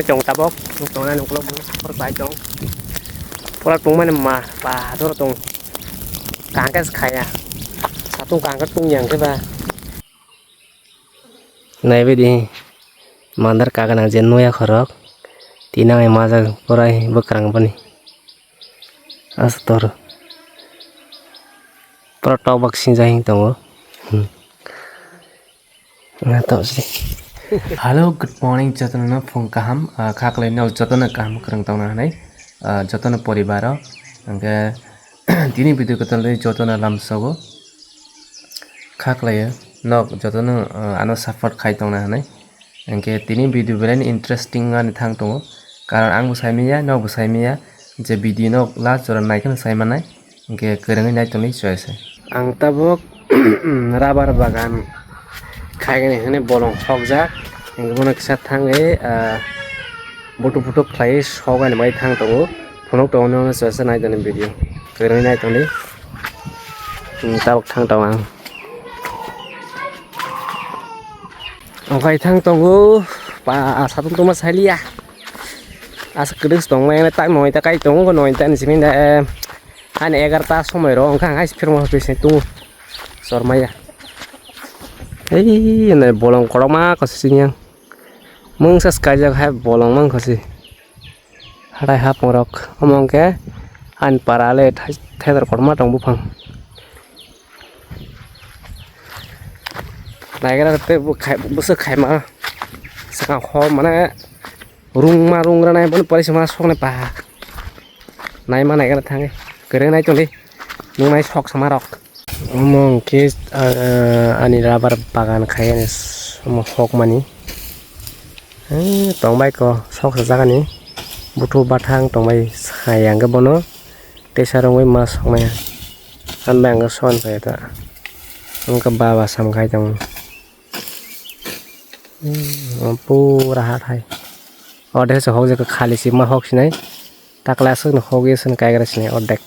chồng ta bóc chồng này nó cũng có vài chồng pula tung mana ma pa đó tung càng cái khai à sao tung càng cái tung nhàng cái ba này về đi mandar kagak nang jenuh ya khorok tinang yang maza porai bekerang pani astor proto vaksin jahing tongo nggak tahu sih. Hello, good morning. Jatana phone kaham khaklai nol jatana kaham kerang tong na nai jatana poribaro angke tini video ketalai jatana lamsago khaklai nok jatana ano support khai tong na nai angke tini video belen interesting ani thang tongo karon ang busai miya nok busai miya je video nok last jora naikan sai manai angke kerangai nai tong ni choice Ang tabok rabar bagan khai ini bolong hokjak yang guna kisah thangai butuh klai shogai mai thang tongo phonok tongo no choice nai tong video kerangai nai tong ni tabok thang tong Okai thang tongo pa satu tong mas halia as kedus tong mai tak noi ta kai tongo noi tan simin da an 11 সময় ro angkang ais firmo pese tung sormaya ei ne bolong koroma kosinyang mung sas kajak hai bolong mang kosi harai ha porok omong ke an parale thedar korma tong bufang naigara te bu khai busu khai ma saka kho mana rung ra nai bon parisma sok ne pa nai ma naigara thange keren nai toli nung nai sok sama rok omong ke ani rabar bagan khai ne omong hok mani tong bai ko sok sa jaga ni butu bathang tong bai sayang ga bono te sarong bai ma sok mai an bang ga son pa ta ongka baba sam khai tong pura hat hai odek se hok je khali si ma hok sinai takla se no hoge sen kai gra sinai odek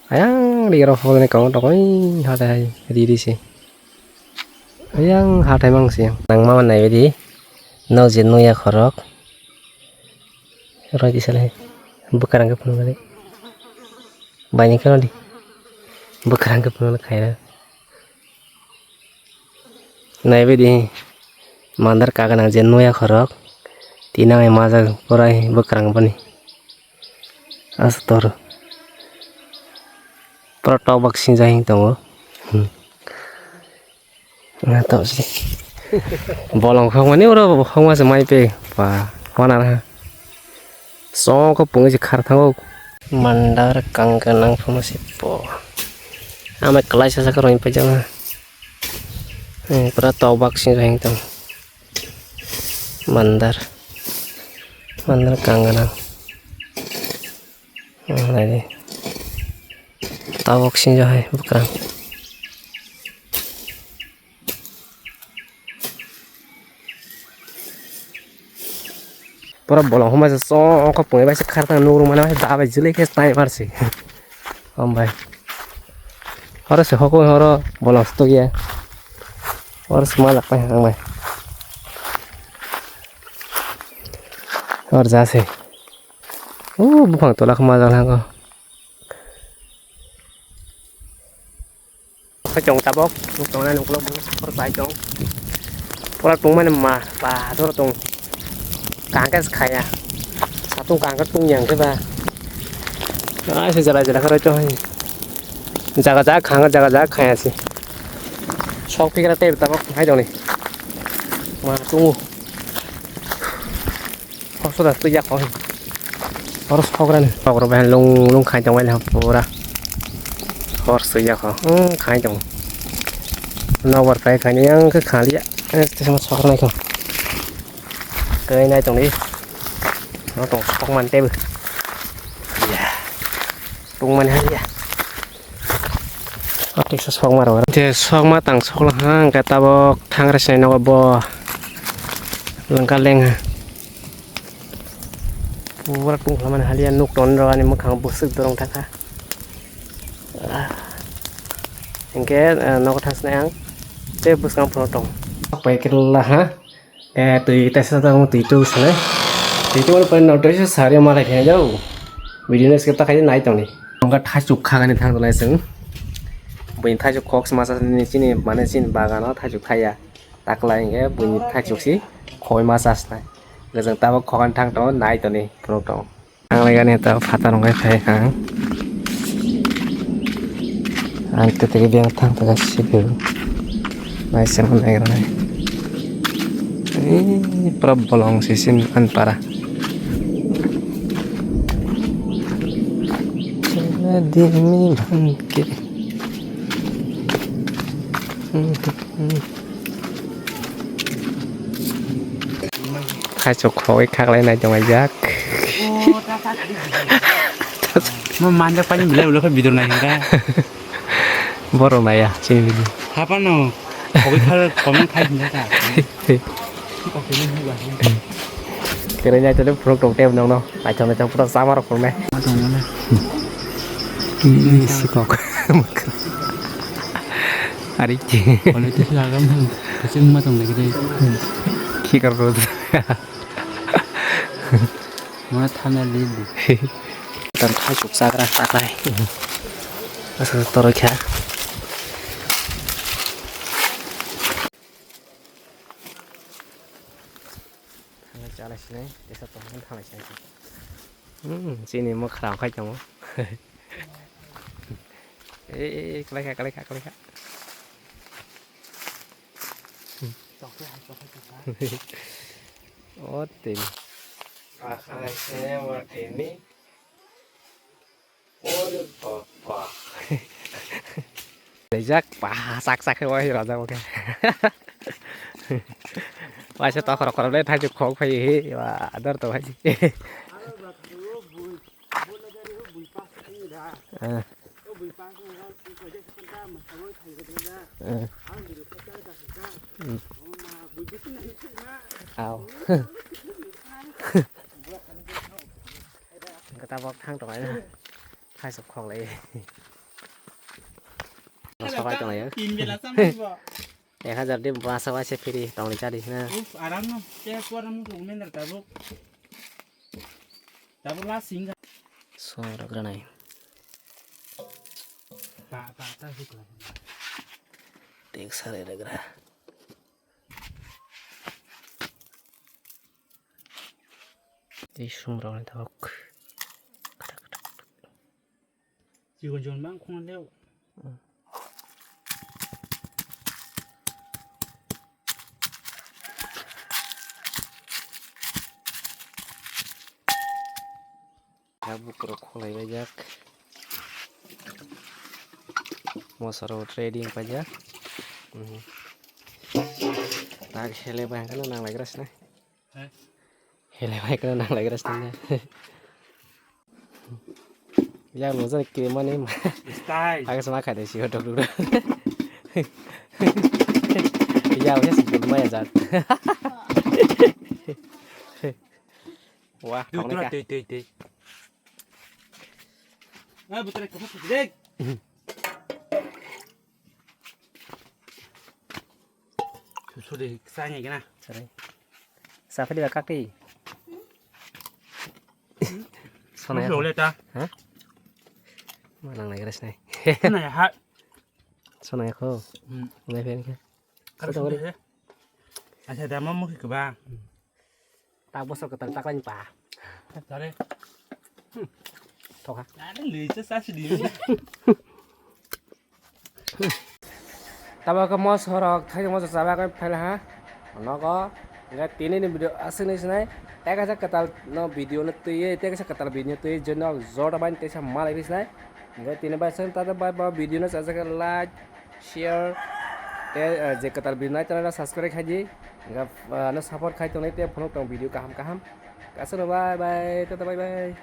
ayang di ro hok ne kong tokoi hat hai di si ayang hat hai mang si nang ma nai di no jenu ya khorok ro di sale bukarang ke pun balik banyak kan di bukarang ke pun khai ra nai di mandar kagak nang jenuh ya khorok tinang yang maza porai bekerang pani astor proto vaksin jahing tongo nggak tahu sih bolong khong mani ora khong mas mai pe pa hona na so ko pungi si khar thango mandar kagak nang formasi po ame kelas sa karo impe jang proto vaksin jahing tong mandar kangenang ini tawok sih jahai bukan pura bolong homa so ko pungi bai sekarang nuru mana bai da bai jile ke stai marsi bai harus hoko horo bolong sto ya harus malak pai hang bai और जासे बुफां तोला खमा जाना ko chồng ta bóc chồng này nó cũng có vài chồng pula tung mana ma pa đó tung càng cái khai à sao tung càng cái tung nhàng cái ba ai sẽ ra cái cho jaga jaga khai à si sok pi cái tép ta bóc hai chồng này mà tung sudah tu jak kau harus kau bahan lung khai trong này pura harus jak kau khai trong nawar khai khai yang ke khali ya sama sok này kau cái này trong đi nó trong sok man teb ya tung man hai ya oke sok mar orang je sok ma tang sok lah hang kata bok thang rasai no bo lengkaleng pura tung laman halian nuk ton rawani makhang busuk dorong taka engke nok thas nang te buskang photong pai ke la ha tùy tại sao tao không tùy tu sao đấy tùy tu nó bên nào tới sẽ xài đi mà lại thế đâu video này skip ta khai này tao này không có thay chụp khang này thằng tao này sướng bây thay chụp khoác mà sao này chỉ này mà này chỉ bagan nó thay chụp thay à tắc lại cái bây thay chụp xí khôi mà sao này giờ rằng tao có khó thằng đó này tao này pro tao thằng này cái này tao phát tao cái phải hàng anh tự cái biang thằng tao cái xí biểu này xem này cái này problem sisim antara jadi bangke khai chục khối khác lấy này trong ai giác Mau manja paling beli udah kan bidur naik kan? baru này à sini video Apa no? Kopi kal komen kai hinda ta. Oke ni juga. kira-kira itu produk trồng tem đâu đâu tại trong produk sama rồi còn này Macam mana? si kok hari ini Kalau itu seragam pasti macam ni kita. khi cả rồi Mana thana lili. tầm thay chục xa ra tạc này tôi kia jalan sini, desa Tohon thang sini. Sini mau kerang kai kamu. Keleka. Oh, tim. Pakai sewa ini. Oh, papa. Dejak sak cái quay rồi ra ok. Wah, saya tahu kalau dia tajuk kok phải wah ada tuh haji. Kita bọc thang trong này nè, hai sọc kho lại. Sao trong này á? Ya hajar dia bahasa wajib pilih tahun ini cari nah. Aram no, saya keluar namun komen dari tabuk. Tabuk lah singa. Suara keren này. Pak tabuk lah. Tiek sare ada keren. Di sumber orang tabuk. Jigon bang kong leo. Tabuk rokok lagi pajak, mau seru trading pajak, tak hele banyak kan nang lagi rasnya, hele banyak kan nang lagi rasnya, ya lu jadi kiriman nih, agak sama kayak si hodok dulu, ya udah sebelum ya zat, wah, kamu nih Ah, betul kamu sedek. Sudah kesana gina. Sorry. Siapa dia kaki? Sana ya. Boleh tak? Hah? Mana lagi res nih? Mana ya hak? Sana ya kau. Mulai film kan? Kalau sudah. Asal dah mau ke bang. Tak bosok ke tak lain pak. Sorry. Thôi hả? Ada lucu sah sedih. Tao có món sora thấy món sora cái phải là hả? Nó có cái tin này video asing này tại cái kata nó video nó tùy tại cái kata video tùy cho nó rõ ra bên tại sao mà lại biết này cái tin này bahasa tao bahas video nó sẽ cái like share cái cái kata video này channel subscribe haji cái nó support khai trong này tại phone trong video kaham kaham. Kasih bye bye, bye bye.